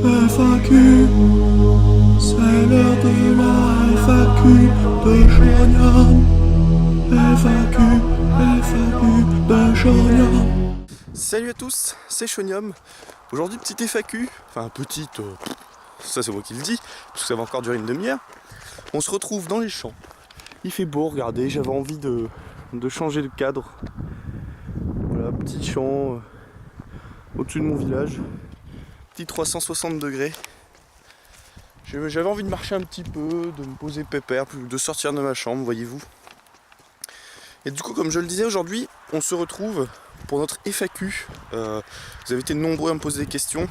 FAQ, c'est l'heure de la FAQ de Shonium. FAQ de Shonium. Salut à tous, c'est Shonium. Aujourd'hui petite FAQ, enfin petite, ça c'est moi qui le dis, parce que ça va encore durer une demi-heure. On se retrouve dans les champs. Il fait beau, regardez, j'avais envie de changer de cadre. Voilà, petit champ au-dessus de mon village. Petit 360 degrés. J'avais envie de marcher un petit peu, de me poser pépère, de sortir de ma chambre, voyez-vous. Et du coup, comme je le disais aujourd'hui, on se retrouve pour notre FAQ. Vous avez été nombreux à me poser des questions.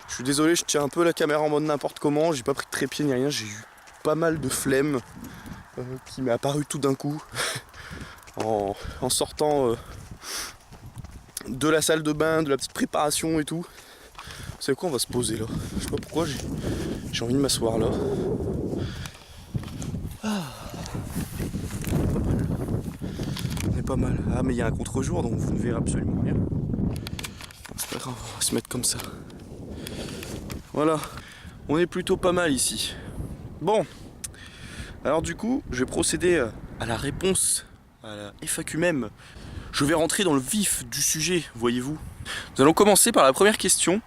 Je suis désolé, je tiens un peu la caméra en mode n'importe comment. J'ai pas pris de trépied ni rien. J'ai eu pas mal de flemme qui m'est apparu tout d'un coup en sortant de la salle de bain, de la petite préparation et tout. Vous savez quoi, on va se poser là. Je sais pas pourquoi j'ai envie de m'asseoir là. On est pas mal. Ah mais il y a un contre-jour donc vous ne verrez absolument rien. C'est pas grave, on va se mettre comme ça. Voilà, on est plutôt pas mal ici. Bon, alors du coup, je vais procéder à la réponse, à la FAQ même. Je vais rentrer dans le vif du sujet, voyez-vous. Nous allons commencer par la première question,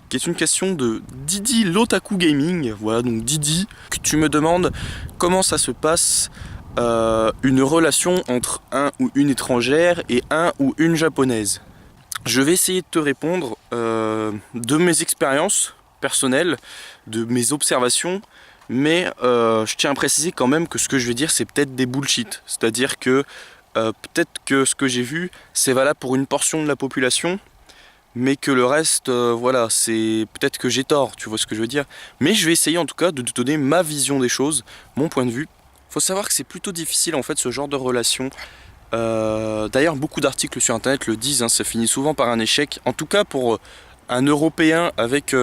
qui est une question de Didi l'Otaku Gaming. Voilà, donc Didi, que tu me demandes comment ça se passe une relation entre un ou une étrangère et un ou une japonaise. Je vais essayer de te répondre de mes expériences personnelles, de mes observations, mais je tiens à préciser quand même que ce que je vais dire c'est peut-être des bullshit. C'est-à-dire que peut-être que ce que j'ai vu c'est valable pour une portion de la population, mais que le reste, voilà, c'est peut-être que j'ai tort, tu vois ce que je veux dire. Mais je vais essayer en tout cas de te donner ma vision des choses, mon point de vue. Faut savoir que c'est plutôt difficile en fait ce genre de relation. D'ailleurs beaucoup d'articles sur internet le disent, hein, ça finit souvent par un échec. En tout cas pour un Européen avec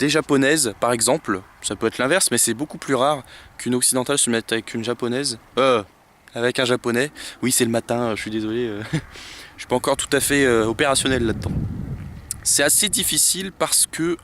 des Japonaises par exemple, ça peut être l'inverse, mais c'est beaucoup plus rare qu'une Occidentale se mette avec une Japonaise. Avec un Japonais. Oui c'est le matin, je suis désolé. Je suis pas encore tout à fait opérationnel là-dedans. C'est assez difficile parce que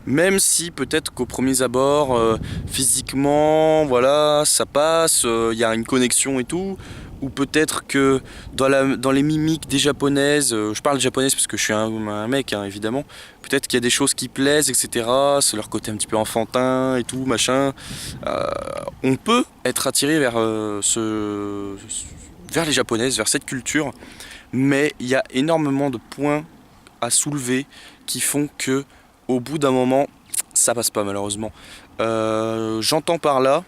même si peut-être qu'au premier abord, physiquement, voilà, ça passe, y a une connexion et tout, ou peut-être que dans les mimiques des japonaises, je parle japonaise parce que je suis un mec, hein, évidemment, peut-être qu'il y a des choses qui plaisent, etc. C'est leur côté un petit peu enfantin et tout, machin. On peut être attiré vers vers les japonaises, vers cette culture, mais il y a énormément de points à soulever qui font que au bout d'un moment ça passe pas malheureusement. J'entends par là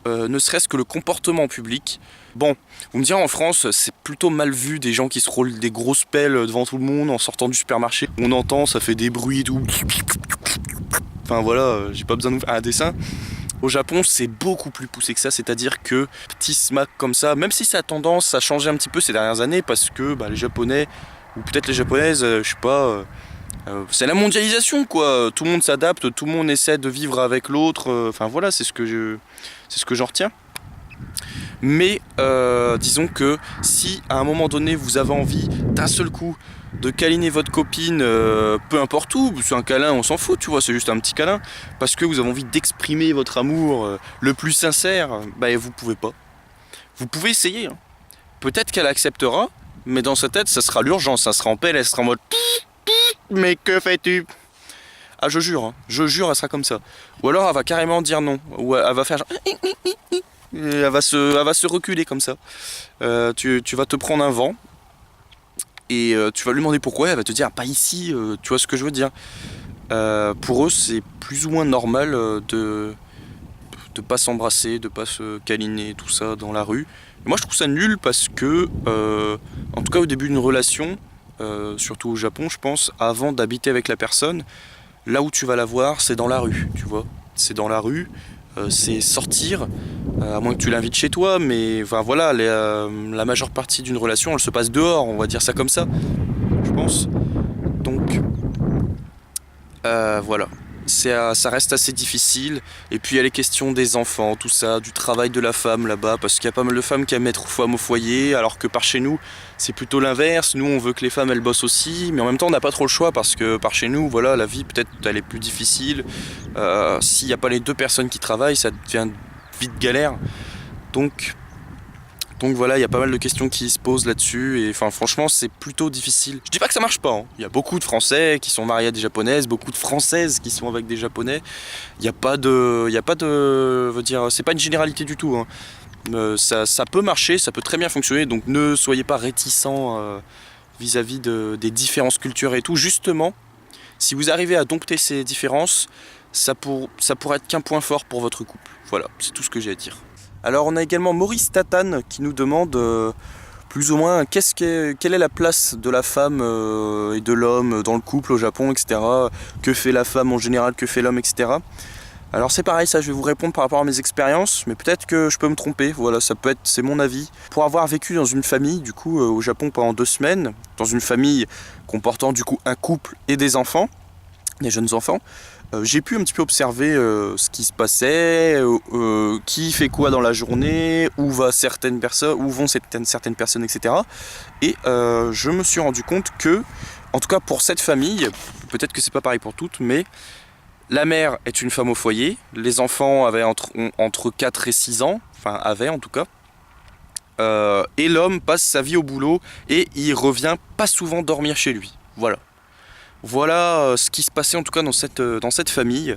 ne serait-ce que le comportement en public. Bon, vous me direz en France c'est plutôt mal vu des gens qui se roulent des grosses pelles devant tout le monde en sortant du supermarché. On entend, ça fait des bruits et tout. Enfin voilà, j'ai pas besoin de vous faire un dessin. Au Japon, c'est beaucoup plus poussé que ça, c'est-à-dire que petit smack comme ça, même si ça a tendance à changer un petit peu ces dernières années, parce que les Japonais, ou peut-être les Japonaises, je sais pas, c'est la mondialisation quoi, tout le monde s'adapte, tout le monde essaie de vivre avec l'autre, enfin voilà, c'est ce que j'en retiens. Mais disons que si à un moment donné vous avez envie d'un seul coup de câliner votre copine, peu importe où, c'est un câlin, on s'en fout, tu vois, c'est juste un petit câlin, parce que vous avez envie d'exprimer votre amour le plus sincère, vous pouvez pas. Vous pouvez essayer, hein. Peut-être qu'elle acceptera, mais dans sa tête, ça sera l'urgence, ça sera en pelle, elle sera en mode mais que fais-tu? Ah, je jure, elle sera comme ça. Ou alors elle va carrément dire non, ou elle va faire genre elle va se reculer comme ça. Tu vas te prendre un vent. Et tu vas lui demander pourquoi, elle va te dire pas ici, tu vois ce que je veux dire. Pour eux c'est plus ou moins normal de pas s'embrasser, de pas se câliner, tout ça dans la rue. Et moi je trouve ça nul parce que, en tout cas au début d'une relation, surtout au Japon je pense, avant d'habiter avec la personne, là où tu vas la voir c'est dans la rue, tu vois. C'est dans la rue, c'est sortir, à moins que tu l'invites chez toi, mais enfin, voilà, la majeure partie d'une relation elle se passe dehors, on va dire ça comme ça, je pense. Donc voilà. ça reste assez difficile. Et puis il y a les questions des enfants, tout ça, du travail de la femme là-bas, parce qu'il y a pas mal de femmes qui aiment être femmes au foyer, alors que par chez nous, c'est plutôt l'inverse. Nous, on veut que les femmes, elles bossent aussi, mais en même temps, on n'a pas trop le choix, parce que par chez nous, voilà, la vie, peut-être, elle est plus difficile. S'il n'y a pas les deux personnes qui travaillent, ça devient vite galère. Donc voilà, il y a pas mal de questions qui se posent là-dessus et enfin franchement c'est plutôt difficile. Je dis pas que ça marche pas, hein. Il y a beaucoup de Français qui sont mariés à des Japonaises, beaucoup de Françaises qui sont avec des Japonais. Il y a pas de, veut dire, c'est pas une généralité du tout, hein. Ça peut marcher, ça peut très bien fonctionner, donc ne soyez pas réticents vis-à-vis des différences culturelles et tout. Justement, si vous arrivez à dompter ces différences, ça pourrait être qu'un point fort pour votre couple. Voilà, c'est tout ce que j'ai à dire. Alors on a également Maurice Tatane qui nous demande plus ou moins quelle est la place de la femme et de l'homme dans le couple au Japon, etc. Que fait la femme en général, que fait l'homme, etc. Alors c'est pareil, ça je vais vous répondre par rapport à mes expériences, mais peut-être que je peux me tromper, voilà, c'est mon avis. Pour avoir vécu dans une famille, du coup, au Japon pendant 2 semaines, dans une famille comportant du coup un couple et des enfants, des jeunes enfants, j'ai pu un petit peu observer ce qui se passait, qui fait quoi dans la journée, où vont certaines personnes, etc. Et je me suis rendu compte que, en tout cas pour cette famille, peut-être que c'est pas pareil pour toutes, mais la mère est une femme au foyer, les enfants avaient entre 4 et 6 ans, enfin avaient en tout cas, et l'homme passe sa vie au boulot et il revient pas souvent dormir chez lui. Voilà ce qui se passait en tout cas dans cette famille.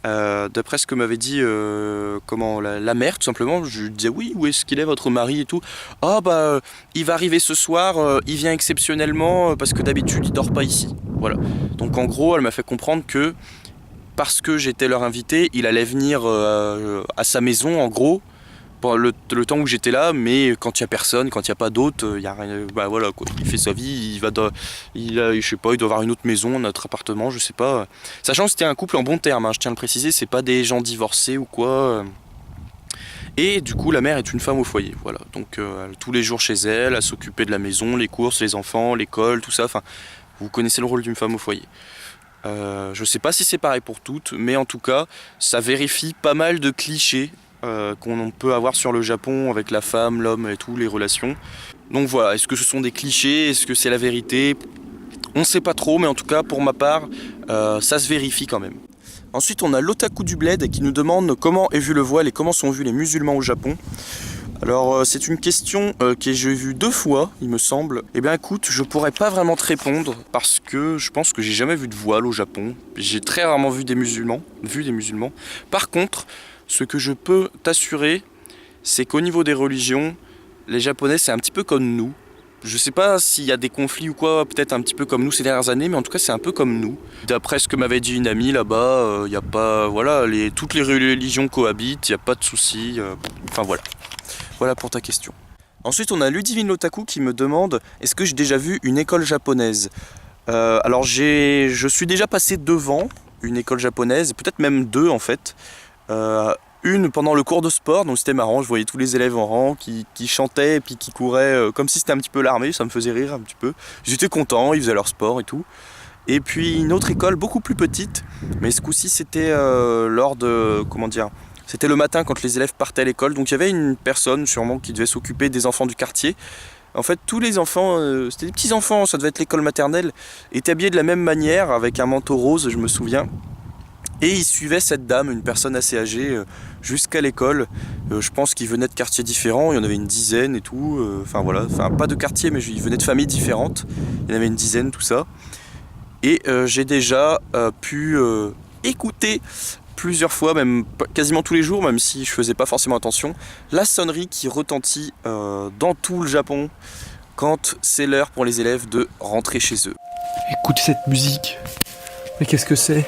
D'après ce que m'avait dit la mère tout simplement, je lui disais oui, où est-ce qu'il est votre mari et tout. Ah bah il va arriver ce soir, il vient exceptionnellement parce que d'habitude il dort pas ici. Voilà. Donc en gros elle m'a fait comprendre que parce que j'étais leur invité, il allait venir à sa maison en gros. Pour le temps où j'étais là, mais quand il n'y a personne, quand il n'y a pas d'autres, il y a rien, bah voilà quoi, il fait sa vie, je sais pas, il doit avoir une autre maison, un autre appartement, je sais pas. Sachant que c'était un couple en bon terme, hein, je tiens à le préciser, c'est pas des gens divorcés ou quoi. Et du coup la mère est une femme au foyer, voilà. Donc tous les jours chez elle, à s'occuper de la maison, les courses, les enfants, l'école, tout ça, enfin, vous connaissez le rôle d'une femme au foyer. Je sais pas si c'est pareil pour toutes, mais en tout cas, ça vérifie pas mal de clichés qu'on peut avoir sur le Japon avec la femme, l'homme et tout, les relations. Donc voilà, est-ce que ce sont des clichés, est-ce que c'est la vérité? On ne sait pas trop, mais en tout cas pour ma part, ça se vérifie quand même. Ensuite on a l'Otaku du Bled qui nous demande comment est vu le voile et comment sont vus les musulmans au Japon. Alors c'est une question que j'ai vue 2 fois, il me semble. Eh bien écoute, je pourrais pas vraiment te répondre parce que je pense que j'ai jamais vu de voile au Japon. J'ai très rarement vu des musulmans. Par contre, ce que je peux t'assurer, c'est qu'au niveau des religions, les Japonais c'est un petit peu comme nous. Je sais pas s'il y a des conflits ou quoi, peut-être un petit peu comme nous ces dernières années, mais en tout cas c'est un peu comme nous. D'après ce que m'avait dit une amie là-bas, il y a pas, voilà, toutes les religions cohabitent, il n'y a pas de soucis. Enfin voilà. Voilà pour ta question. Ensuite, on a Ludivine Lotaku qui me demande est-ce que j'ai déjà vu une école japonaise. Alors, je suis déjà passé devant une école japonaise, peut-être même 2 en fait. Une pendant le cours de sport, donc c'était marrant, je voyais tous les élèves en rang qui chantaient et puis qui couraient comme si c'était un petit peu l'armée, ça me faisait rire un petit peu. J'étais content, ils faisaient leur sport et tout. Et puis une autre école beaucoup plus petite, mais ce coup-ci c'était lors de, c'était le matin quand les élèves partaient à l'école, donc il y avait une personne sûrement qui devait s'occuper des enfants du quartier. En fait tous les enfants, c'était des petits enfants, ça devait être l'école maternelle, étaient habillés de la même manière avec un manteau rose, je me souviens. Et ils suivaient cette dame, une personne assez âgée, jusqu'à l'école. Je pense qu'ils venaient de quartiers différents, il y en avait une dizaine et tout. Enfin voilà, pas de quartier, mais ils venaient de familles différentes. Il y en avait une dizaine, tout ça. Et j'ai déjà pu écouter plusieurs fois, même quasiment tous les jours, même si je faisais pas forcément attention, la sonnerie qui retentit dans tout le Japon quand c'est l'heure pour les élèves de rentrer chez eux. Écoute cette musique. Mais qu'est-ce que c'est?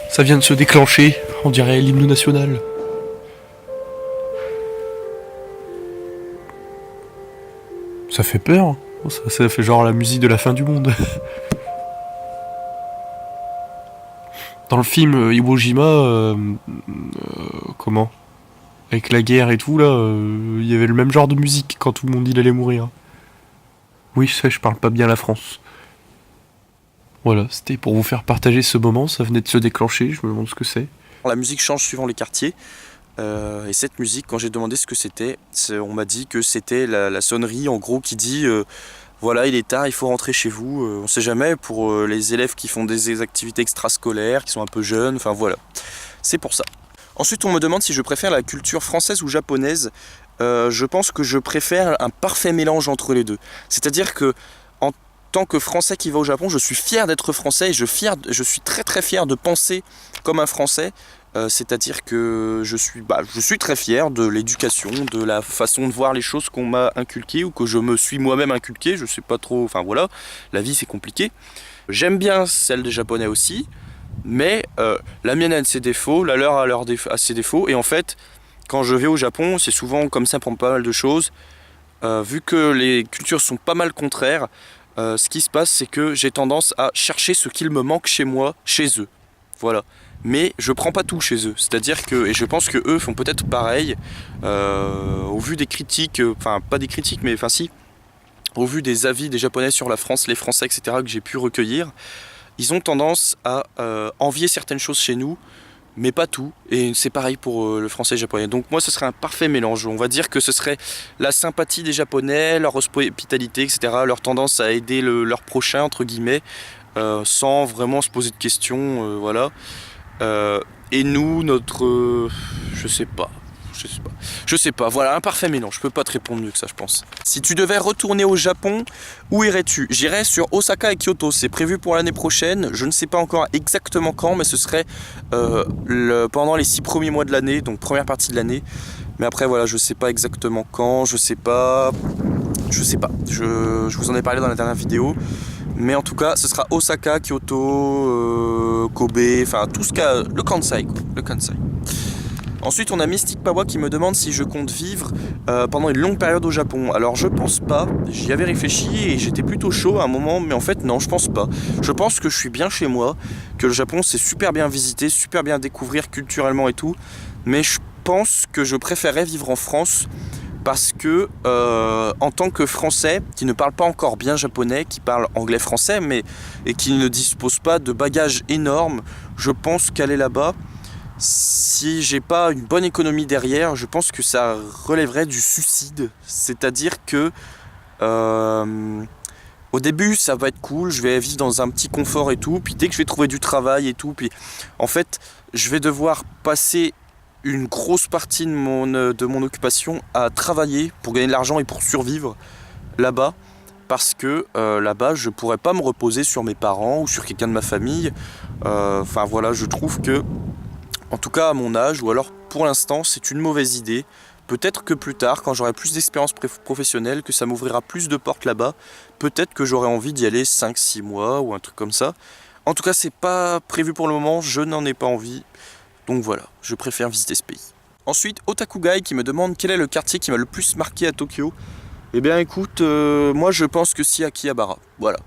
Ça vient de se déclencher, on dirait l'hymne national. Ça fait peur. Ça fait genre la musique de la fin du monde. Dans le film Iwo Jima, comment? Avec la guerre et tout, là, il y avait le même genre de musique quand tout le monde il allait mourir. Oui, je sais, je parle pas bien la France. Voilà, c'était pour vous faire partager ce moment, ça venait de se déclencher, je me demande ce que c'est. La musique change suivant les quartiers. Et cette musique, quand j'ai demandé ce que c'était, on m'a dit que c'était la sonnerie en gros qui dit voilà, il est tard, il faut rentrer chez vous. On sait jamais pour les élèves qui font des activités extrascolaires, qui sont un peu jeunes, enfin voilà. C'est pour ça. Ensuite, on me demande si je préfère la culture française ou japonaise. Je pense que je préfère un parfait mélange entre les deux. C'est-à-dire que en tant que Français qui va au Japon, je suis fier d'être Français et je suis très très fier de penser comme un Français. C'est-à-dire que je suis très fier de l'éducation, de la façon de voir les choses qu'on m'a inculqué ou que je me suis moi-même inculqué. Je sais pas trop, enfin voilà, la vie c'est compliqué. J'aime bien celle des Japonais aussi, mais la mienne a ses défauts, la leur a ses défauts. Et en fait, quand je vais au Japon, c'est souvent comme ça pour pas mal de choses. Vu que les cultures sont pas mal contraires, ce qui se passe, c'est que j'ai tendance à chercher ce qu'il me manque chez moi, chez eux. Voilà. Mais je prends pas tout chez eux. C'est-à-dire que, et je pense que eux font peut-être pareil, au vu des critiques, enfin pas des critiques, mais enfin si, au vu des avis des Japonais sur la France, les Français, etc., que j'ai pu recueillir, ils ont tendance à envier certaines choses chez nous, mais pas tout. Et c'est pareil pour le français et le japonais. Donc moi, ce serait un parfait mélange. On va dire que ce serait la sympathie des Japonais, leur hospitalité, etc., leur tendance à aider leur prochain, entre guillemets, sans vraiment se poser de questions, voilà. Et nous, je sais pas, voilà, un parfait mélange, je peux pas te répondre mieux que ça, je pense. Si tu devais retourner au Japon, où irais-tu? J'irais sur Osaka et Kyoto, c'est prévu pour l'année prochaine, je ne sais pas encore exactement quand, mais ce serait pendant les 6 premiers mois de l'année, donc première partie de l'année. Mais après, voilà, je sais pas exactement quand, je vous en ai parlé dans la dernière vidéo. Mais en tout cas, ce sera Osaka, Kyoto, Kobe, enfin tout ce qu'a le Kansai, quoi, le Kansai. Ensuite, on a Mystic Pawa qui me demande si je compte vivre pendant une longue période au Japon. Alors, je pense pas. J'y avais réfléchi et j'étais plutôt chaud à un moment, mais en fait, non, je pense pas. Je pense que je suis bien chez moi, que le Japon c'est super bien visité, super bien découvrir culturellement et tout. Mais je pense que je préférerais vivre en France. Parce que en tant que Français qui ne parle pas encore bien japonais, qui parle anglais-français, et qui ne dispose pas de bagages énormes, je pense qu'aller là-bas, si j'ai pas une bonne économie derrière, je pense que ça relèverait du suicide. C'est-à-dire que au début ça va être cool, je vais vivre dans un petit confort et tout, puis dès que je vais trouver du travail et tout, puis en fait je vais devoir passer une grosse partie de mon occupation à travailler pour gagner de l'argent et pour survivre là-bas, parce que là-bas je pourrais pas me reposer sur mes parents ou sur quelqu'un de ma famille. Enfin voilà, je trouve que en tout cas à mon âge, ou alors pour l'instant, c'est une mauvaise idée. Peut-être que plus tard, quand j'aurai plus d'expérience professionnelle, que ça m'ouvrira plus de portes là-bas, peut-être que j'aurai envie d'y aller 5-6 mois ou un truc comme ça. En tout cas, c'est pas prévu pour le moment, je n'en ai pas envie. Donc voilà, je préfère visiter ce pays. Ensuite, Otakugai qui me demande quel est le quartier qui m'a le plus marqué à Tokyo. Eh bien écoute, moi je pense que c'est Akihabara. Voilà.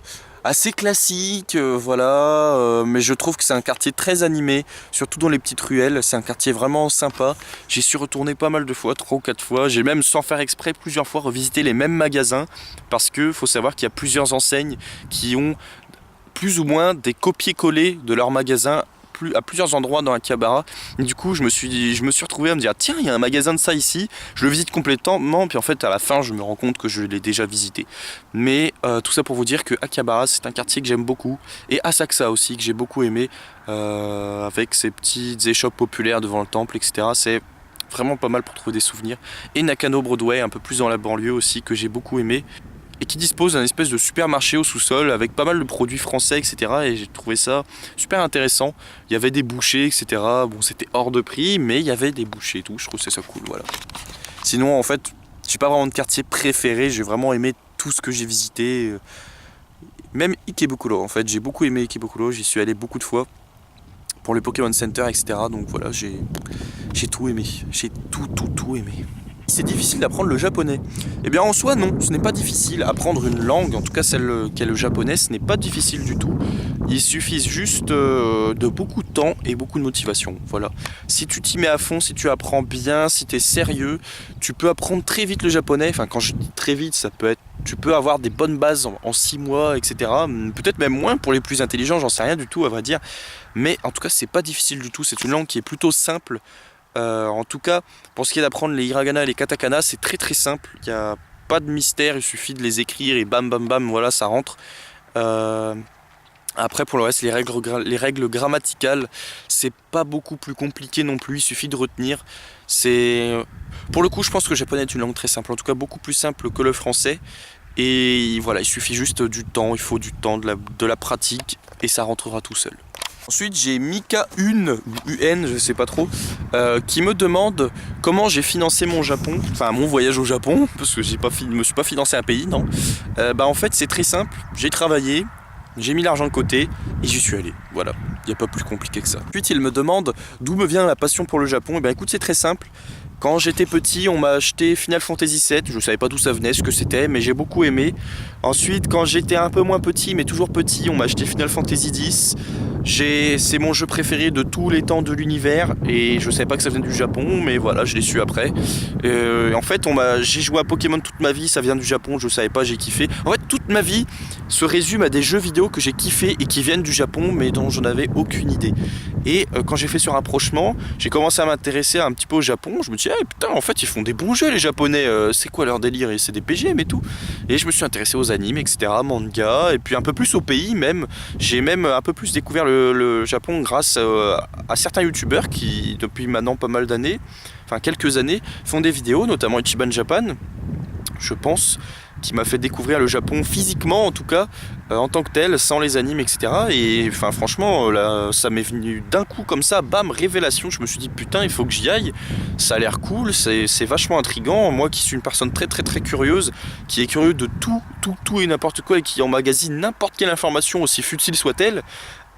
Assez classique, voilà, mais je trouve que c'est un quartier très animé, surtout dans les petites ruelles, c'est un quartier vraiment sympa. J'y suis retourné pas mal de fois, 3 ou 4 fois, j'ai même sans faire exprès plusieurs fois revisité les mêmes magasins, parce que faut savoir qu'il y a plusieurs enseignes qui ont plus ou moins des copier-coller de leurs magasins à plusieurs endroits dans Akihabara. Et du coup je me suis retrouvé à me dire tiens, il y a un magasin de ça ici, je le visite complètement, puis en fait à la fin je me rends compte que je l'ai déjà visité. Mais tout ça pour vous dire que Akihabara c'est un quartier que j'aime beaucoup, et Asakusa aussi que j'ai beaucoup aimé, avec ses petites échoppes populaires devant le temple, etc. C'est vraiment pas mal pour trouver des souvenirs. Et Nakano Broadway un peu plus dans la banlieue aussi, que j'ai beaucoup aimé, et qui dispose d'un espèce de supermarché au sous-sol avec pas mal de produits français, etc. Et j'ai trouvé ça super intéressant. Il y avait des bouchées, etc. Bon, c'était hors de prix, mais il y avait des bouchées et tout. Je trouve ça cool, voilà. Sinon, en fait, j'ai pas vraiment de quartier préféré. J'ai vraiment aimé tout ce que j'ai visité. Même Ikebukuro, en fait. J'ai beaucoup aimé Ikebukuro. J'y suis allé beaucoup de fois pour le Pokémon Center, etc. Donc voilà, j'ai tout aimé. J'ai tout aimé. C'est difficile d'apprendre le japonais. Eh bien en soi non, ce n'est pas difficile. Apprendre une langue, en tout cas celle qu'est le japonais, ce n'est pas difficile du tout. Il suffit juste de beaucoup de temps et beaucoup de motivation. Voilà. Si tu t'y mets à fond, si tu apprends bien, si tu es sérieux, tu peux apprendre très vite le japonais. Enfin quand je dis très vite, ça peut être tu peux avoir des bonnes bases en 6 mois, etc. Peut-être même moins pour les plus intelligents, j'en sais rien du tout à vrai dire. Mais en tout cas, c'est pas difficile du tout. C'est une langue qui est plutôt simple. En tout cas, pour ce qui est d'apprendre les hiragana et les katakana, c'est très très simple. Il n'y a pas de mystère, il suffit de les écrire et bam bam bam, voilà, ça rentre. Après, pour le reste, les règles grammaticales, c'est pas beaucoup plus compliqué non plus, il suffit de retenir. Pour le coup, je pense que le japonais est une langue très simple, en tout cas beaucoup plus simple que le français. Et voilà, il suffit juste du temps, il faut du temps, de la pratique, et ça rentrera tout seul. Ensuite, j'ai Mika UN, je sais pas trop, qui me demande comment j'ai financé mon Japon, enfin mon voyage au Japon, parce que me suis pas financé un pays, non. En fait, c'est très simple, j'ai travaillé, j'ai mis l'argent de côté et j'y suis allé. Voilà, il n'y a pas plus compliqué que ça. Ensuite, il me demande d'où me vient la passion pour le Japon. Et bien écoute, c'est très simple. Quand j'étais petit, on m'a acheté Final Fantasy VII. Je ne savais pas d'où ça venait, ce que c'était, mais j'ai beaucoup aimé. Ensuite, quand j'étais un peu moins petit, mais toujours petit, on m'a acheté Final Fantasy X. C'est mon jeu préféré de tous les temps de l'univers et je savais pas que ça venait du Japon, mais voilà, je l'ai su après. En fait, j'ai joué à Pokémon toute ma vie, ça vient du Japon, je savais pas, j'ai kiffé. En fait, toute ma vie se résume à des jeux vidéo que j'ai kiffé et qui viennent du Japon, mais dont je n'avais aucune idée. Et quand j'ai fait ce rapprochement, j'ai commencé à m'intéresser un petit peu au Japon. Je me dis, putain, en fait, ils font des bons jeux les Japonais. C'est quoi leur délire? Et c'est des PGM et tout. Et je me suis intéressé aux animes, etc., manga, et puis un peu plus au pays même. J'ai même un peu plus découvert le Japon grâce à certains youtubeurs qui, depuis maintenant pas mal d'années, enfin quelques années, font des vidéos, notamment Ichiban Japan, je pense, qui m'a fait découvrir le Japon physiquement en tout cas, en tant que tel, sans les animes, etc. Et enfin franchement, là, ça m'est venu d'un coup comme ça, bam, révélation, je me suis dit putain, il faut que j'y aille, ça a l'air cool, c'est vachement intriguant, moi qui suis une personne très très très curieuse, qui est curieux de tout et n'importe quoi et qui emmagasine n'importe quelle information, aussi futile soit-elle,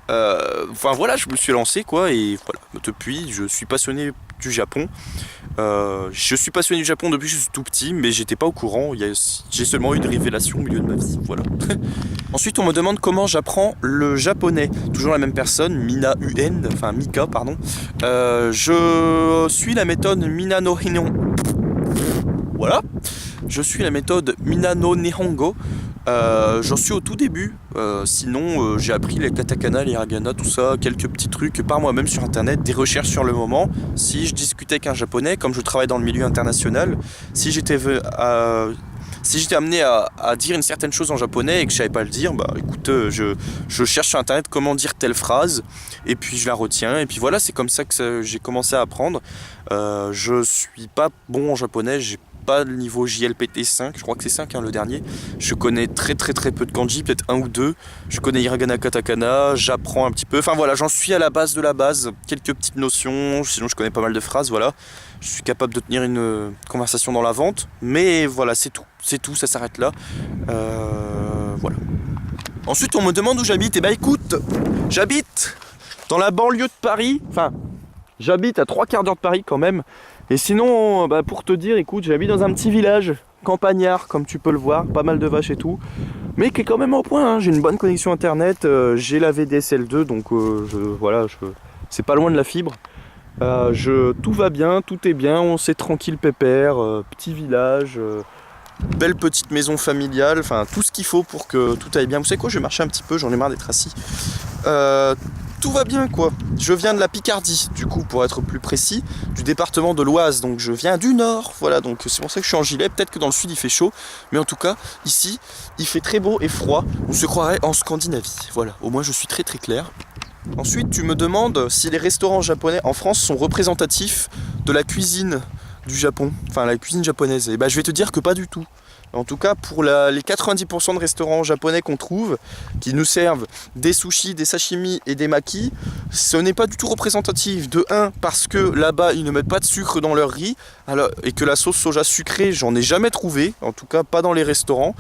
enfin voilà, je me suis lancé quoi, et voilà, depuis je suis passionné du Japon. Je suis passionné du Japon depuis que je suis tout petit, mais j'étais pas au courant. J'ai seulement eu une révélation au milieu de ma vie. Voilà. Ensuite, on me demande comment j'apprends le japonais. Toujours la même personne, Mika, pardon. Je suis la méthode Minano Hinon. Voilà. Je suis la méthode Minano Nihongo. J'en suis au tout début, sinon j'ai appris les katakana, les hiragana, tout ça, quelques petits trucs par moi-même sur internet, des recherches sur le moment. Si je discutais avec un japonais, comme je travaille dans le milieu international, si j'étais amené à dire une certaine chose en japonais et que je savais pas le dire, bah écoute, je cherche sur internet comment dire telle phrase et puis je la retiens et puis voilà, c'est comme ça que j'ai commencé à apprendre. Je suis pas bon en japonais, j'ai pas le niveau JLPT 5, je crois que c'est 5 le dernier. Je connais très peu de kanji, peut-être un ou deux. Je connais hiragana, katakana, j'apprends un petit peu. Enfin voilà, j'en suis à la base de la base, quelques petites notions, sinon je connais pas mal de phrases, voilà. Je suis capable de tenir une conversation dans la vente, mais voilà, c'est tout, ça s'arrête là. Voilà. Ensuite, on me demande où j'habite. Et bah écoute, j'habite dans la banlieue de Paris, enfin, j'habite à 3/4 d'heure de Paris quand même. Et sinon, pour te dire, écoute, j'habite dans un petit village campagnard, comme tu peux le voir, pas mal de vaches et tout, mais qui est quand même au point, hein. J'ai une bonne connexion internet, j'ai la VDSL2, donc voilà, c'est pas loin de la fibre. Tout va bien, tout est bien, on s'est tranquille pépère, petit village, belle petite maison familiale, enfin tout ce qu'il faut pour que tout aille bien. Vous savez quoi, je vais marcher un petit peu, j'en ai marre d'être assis. Tout va bien quoi. Je viens de la Picardie, du coup pour être plus précis, du département de l'Oise, donc je viens du nord, voilà, donc c'est pour ça que je suis en gilet. Peut-être que dans le sud il fait chaud, mais en tout cas ici il fait très beau et froid, on se croirait en Scandinavie, voilà, au moins je suis très clair. Ensuite tu me demandes si les restaurants japonais en France sont représentatifs de la cuisine du Japon, enfin la cuisine japonaise, et je vais te dire que pas du tout. En tout cas, pour les 90% de restaurants japonais qu'on trouve, qui nous servent des sushis, des sashimi et des makis, ce n'est pas du tout représentatif. De 1, parce que là-bas, ils ne mettent pas de sucre dans leur riz, et que la sauce soja sucrée, j'en ai jamais trouvé, en tout cas pas dans les restaurants.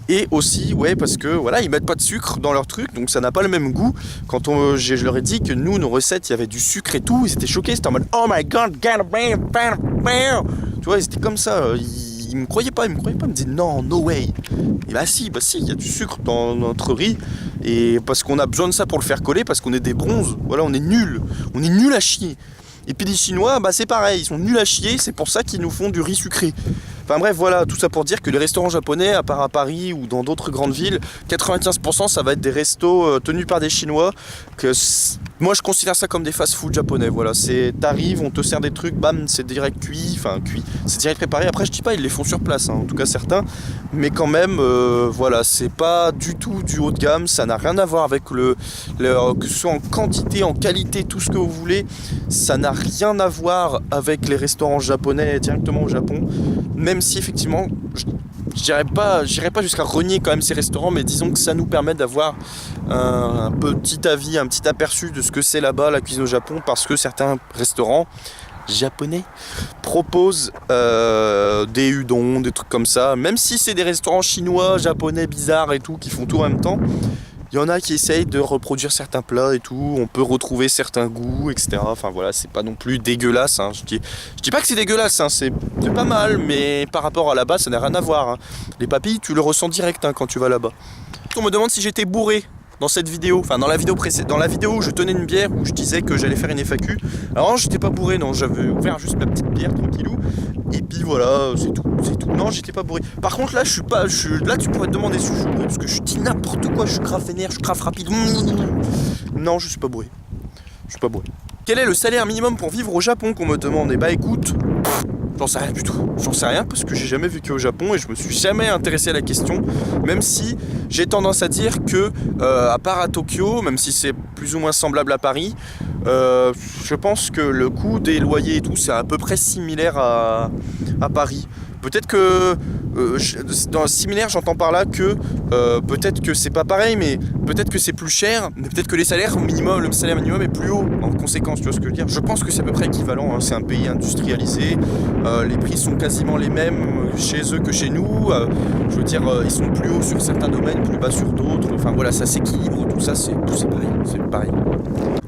Et aussi, ouais, parce que voilà, ils mettent pas de sucre dans leur truc, donc ça n'a pas le même goût. Quand je leur ai dit que nous, nos recettes, il y avait du sucre et tout, ils étaient choqués, c'était en mode oh my god, tu vois, ils étaient comme ça, ils me croyaient pas, ils me disaient non, no way. Et bah si, il y a du sucre dans notre riz, et parce qu'on a besoin de ça pour le faire coller, parce qu'on est des bronzes, voilà, on est nuls à chier. Et puis les Chinois, c'est pareil, ils sont nuls à chier, c'est pour ça qu'ils nous font du riz sucré. Enfin bref, voilà, tout ça pour dire que les restaurants japonais, à part à Paris ou dans d'autres grandes villes, 95% ça va être des restos tenus par des Chinois. Moi je considère ça comme des fast-food japonais. Voilà, t'arrives, on te sert des trucs, bam, c'est direct cuit, c'est direct préparé. Après je dis pas, ils les font sur place, hein, en tout cas certains, mais quand même, voilà, c'est pas du tout du haut de gamme, ça n'a rien à voir avec que ce soit en quantité, en qualité, tout ce que vous voulez, ça n'a rien à voir avec les restaurants japonais directement au Japon. Même si effectivement, j'irai pas jusqu'à renier quand même ces restaurants, mais disons que ça nous permet d'avoir un petit avis, un petit aperçu de ce que c'est là-bas la cuisine au Japon, parce que certains restaurants japonais proposent des udon, des trucs comme ça, même si c'est des restaurants chinois, japonais, bizarres et tout, qui font tout en même temps. Il y en a qui essayent de reproduire certains plats et tout, on peut retrouver certains goûts, etc. Enfin voilà, c'est pas non plus dégueulasse, hein. Je dis pas que c'est dégueulasse, hein. C'est pas mal, mais par rapport à là-bas, ça n'a rien à voir, hein. Les papilles, tu le ressens direct, hein, quand tu vas là-bas. On me demande si j'étais bourré dans cette vidéo, enfin dans la vidéo précédente, dans la vidéo où je tenais une bière, où je disais que j'allais faire une FAQ. Alors non, j'étais pas bourré, non, j'avais ouvert juste ma petite bière tranquillou. Et puis voilà, c'est tout. Non, j'étais pas bourré. Par contre là, là tu pourrais te demander si je suis bourré, parce que je dis n'importe quoi, je suis grave vénère, je crave rapide. Non, je suis pas bourré. Je suis pas bourré. Quel est le salaire minimum pour vivre au Japon qu'on me demande? Eh bah écoute, j'en sais rien du tout. J'en sais rien parce que j'ai jamais vécu au Japon et je me suis jamais intéressé à la question. Même si j'ai tendance à dire que, à part à Tokyo, même si c'est plus ou moins semblable à Paris, je pense que le coût des loyers et tout, c'est à peu près similaire à Paris. Peut-être que dans similaire, j'entends par là que peut-être que c'est pas pareil, mais peut-être que c'est plus cher, mais peut-être que le salaire minimum est plus haut en conséquence, tu vois ce que je veux dire. Je pense que c'est à peu près équivalent, hein. C'est un pays industrialisé, les prix sont quasiment les mêmes chez eux que chez nous, je veux dire, ils sont plus hauts sur certains domaines, plus bas sur d'autres, enfin voilà, ça s'équilibre, tout ça, c'est pareil.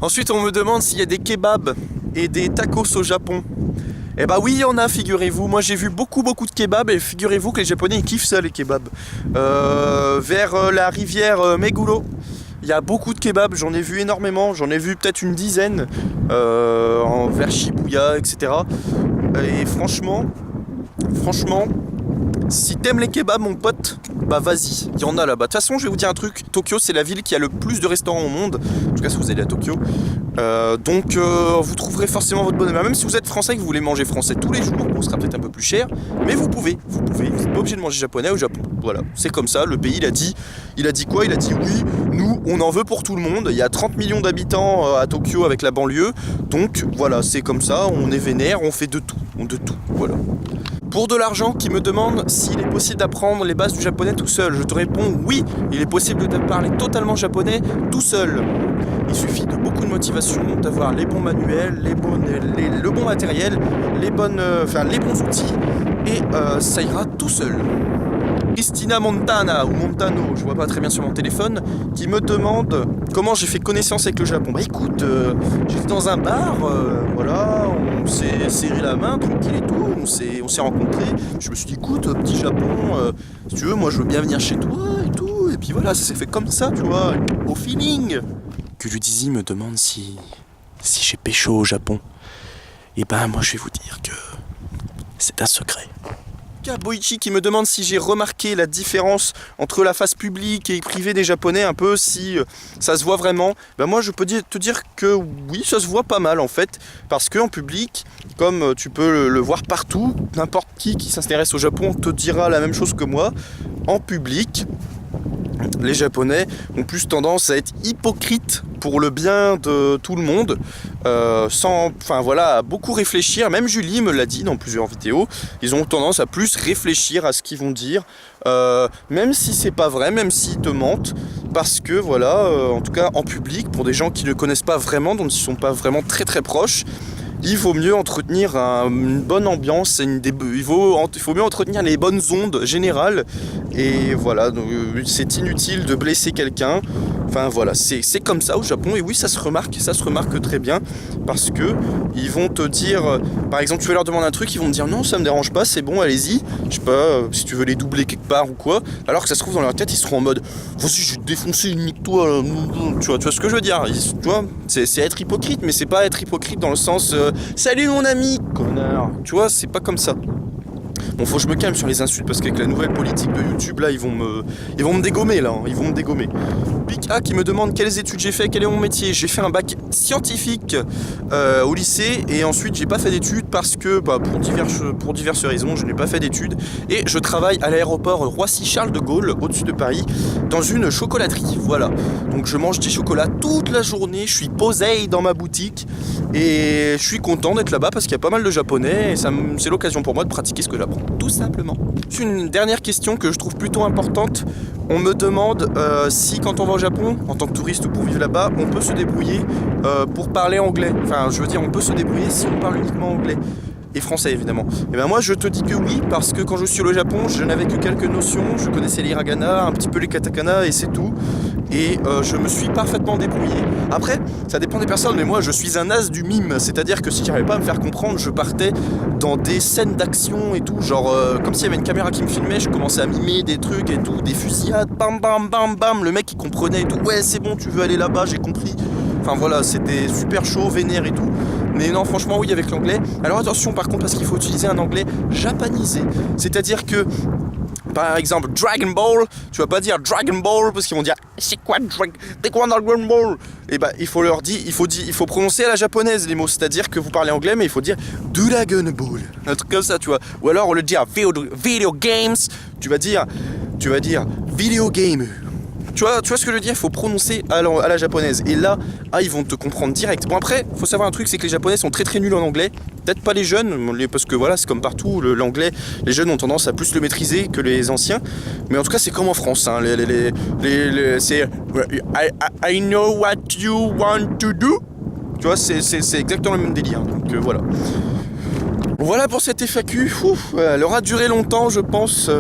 Ensuite, on me demande s'il y a des kebabs et des tacos au Japon. Eh bah oui, il y en a, figurez-vous. Moi j'ai vu beaucoup de kebabs et figurez-vous que les Japonais ils kiffent ça, les kebabs. Vers la rivière Meguro, il y a beaucoup de kebabs, j'en ai vu énormément, j'en ai vu peut-être une dizaine vers Shibuya, etc. Et franchement, si t'aimes les kebabs, mon pote, bah vas-y, il y en a là-bas. De toute façon, je vais vous dire un truc, Tokyo c'est la ville qui a le plus de restaurants au monde, en tout cas si vous allez à Tokyo. Donc vous trouverez forcément votre bonheur. Même si vous êtes français et que vous voulez manger français tous les jours, bon, ce sera peut-être un peu plus cher, mais vous pouvez, vous n'êtes pas obligé de manger japonais au Japon. Voilà, c'est comme ça, le pays il a dit quoi? Il a dit oui, nous on en veut pour tout le monde, il y a 30 millions d'habitants à Tokyo avec la banlieue, donc voilà, c'est comme ça, on est vénère, on fait de tout, voilà. Pour de l'argent, qui me demande s'il est possible d'apprendre les bases du japonais tout seul. Je te réponds oui, il est possible de parler totalement japonais tout seul. Il suffit de beaucoup de motivation, d'avoir les bons manuels, le bon matériel, les bons outils, et ça ira tout seul. Christina Montana ou Montano, je vois pas très bien sur mon téléphone, qui me demande comment j'ai fait connaissance avec le Japon. Bah écoute, j'étais dans un bar, voilà, on s'est serré la main, tranquille et tout, on s'est rencontrés. Je me suis dit écoute, petit Japon, si tu veux, moi je veux bien venir chez toi et tout, et puis voilà, ça s'est fait comme ça, tu vois, au feeling. Que Dizzy me demande si j'ai pécho au Japon. Et ben moi je vais vous dire que c'est un secret. Boichi qui me demande si j'ai remarqué la différence entre la face publique et privée des Japonais, un peu si ça se voit vraiment. Ben moi je peux te dire que oui, ça se voit pas mal en fait, parce qu'en public, comme tu peux le voir partout, n'importe qui s'intéresse au Japon te dira la même chose que moi. En public, les Japonais ont plus tendance à être hypocrites pour le bien de tout le monde, à beaucoup réfléchir. Même Julie me l'a dit dans plusieurs vidéos, ils ont tendance à plus réfléchir à ce qu'ils vont dire, même si c'est pas vrai, même s'ils te mentent, parce que en tout cas en public, pour des gens qui ne connaissent pas vraiment, dont ils sont pas vraiment très très proches, il vaut mieux entretenir une bonne ambiance, il faut mieux entretenir les bonnes ondes générales, et voilà, donc, c'est inutile de blesser quelqu'un. Enfin voilà, c'est comme ça au Japon, et oui, ça se remarque très bien, parce que ils vont te dire, par exemple, tu vas leur demander un truc, ils vont te dire non, ça me dérange pas, c'est bon, allez-y, je sais pas, si tu veux les doubler quelque part ou quoi, alors que ça se trouve dans leur tête, ils seront en mode vas-y, je vais te défoncer, nique-toi, tu vois ce que je veux dire, tu vois, c'est être hypocrite, mais c'est pas être hypocrite dans le sens salut mon ami, connard, tu vois, c'est pas comme ça. Bon, faut que je me calme sur les insultes parce qu'avec la nouvelle politique de YouTube, là, ils vont me dégommer, là. Ils vont me dégommer. Pika qui me demande quelles études j'ai fait, quel est mon métier. J'ai fait un bac scientifique au lycée et ensuite j'ai pas fait d'études parce que, pour diverses raisons, je n'ai pas fait d'études. Et je travaille à l'aéroport Roissy-Charles de Gaulle, au-dessus de Paris, dans une chocolaterie. Voilà. Donc je mange des chocolats toute la journée, je suis posé dans ma boutique et je suis content d'être là-bas parce qu'il y a pas mal de japonais et c'est l'occasion pour moi de pratiquer ce que j'apprends, tout simplement. Une dernière question que je trouve plutôt importante. On me demande si quand on va au Japon, en tant que touriste ou pour vivre là-bas, on peut se débrouiller pour parler anglais. Enfin, je veux dire, on peut se débrouiller si on parle uniquement anglais. Et français évidemment. Et ben moi je te dis que oui, parce que quand je suis allé au Japon, je n'avais que quelques notions, je connaissais les hiragana, un petit peu les katakana et c'est tout. Et je me suis parfaitement débrouillé. Après, ça dépend des personnes, mais moi je suis un as du mime, c'est-à-dire que si j'arrivais pas à me faire comprendre, je partais dans des scènes d'action et tout, genre comme s'il y avait une caméra qui me filmait, je commençais à mimer des trucs et tout, des fusillades, bam bam bam bam, le mec il comprenait et tout, ouais c'est bon, tu veux aller là-bas, j'ai compris. Enfin voilà, c'était super chaud, vénère et tout. Mais non, franchement, oui, avec l'anglais. Alors attention, par contre, parce qu'il faut utiliser un anglais japanisé. C'est-à-dire que, par exemple, Dragon Ball, tu vas pas dire Dragon Ball parce qu'ils vont dire c'est quoi Dragon Ball. Et bah, il faut leur dire, il faut prononcer à la japonaise les mots. C'est-à-dire que vous parlez anglais, mais il faut dire Dragon Ball. Un truc comme ça, tu vois. Ou alors, on le dit à video games, tu vas dire video game. Tu vois ce que je veux dire, il faut prononcer à la japonaise. Et là, ils vont te comprendre direct. Bon après, faut savoir un truc, c'est que les japonais sont très très nuls en anglais. Peut-être pas les jeunes, parce que voilà, c'est comme partout, l'anglais, les jeunes ont tendance à plus le maîtriser que les anciens. Mais en tout cas, c'est comme en France. Hein. C'est I know what you want to do. Tu vois, c'est exactement le même délire. Donc voilà. Voilà pour cette FAQ. Elle aura duré longtemps, je pense.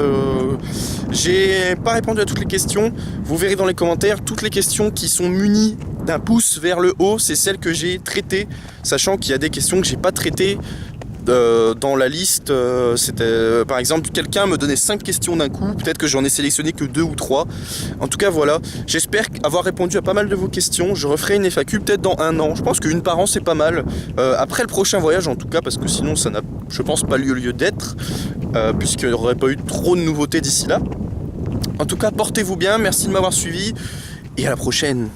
J'ai pas répondu à toutes les questions. Vous verrez dans les commentaires, toutes les questions qui sont munies d'un pouce vers le haut, c'est celles que j'ai traitées. Sachant qu'il y a des questions que j'ai pas traitées dans la liste. C'était par exemple, quelqu'un me donnait 5 questions d'un coup. Peut-être que j'en ai sélectionné que 2 ou 3. En tout cas, voilà. J'espère avoir répondu à pas mal de vos questions. Je referai une FAQ peut-être dans 1 an. Je pense qu'une par an, c'est pas mal. Après le prochain voyage, en tout cas, parce que sinon, ça n'a, je pense, pas lieu d'être. Puisqu'il n'y aurait pas eu trop de nouveautés d'ici là. En tout cas, portez-vous bien. Merci de m'avoir suivi. Et à la prochaine.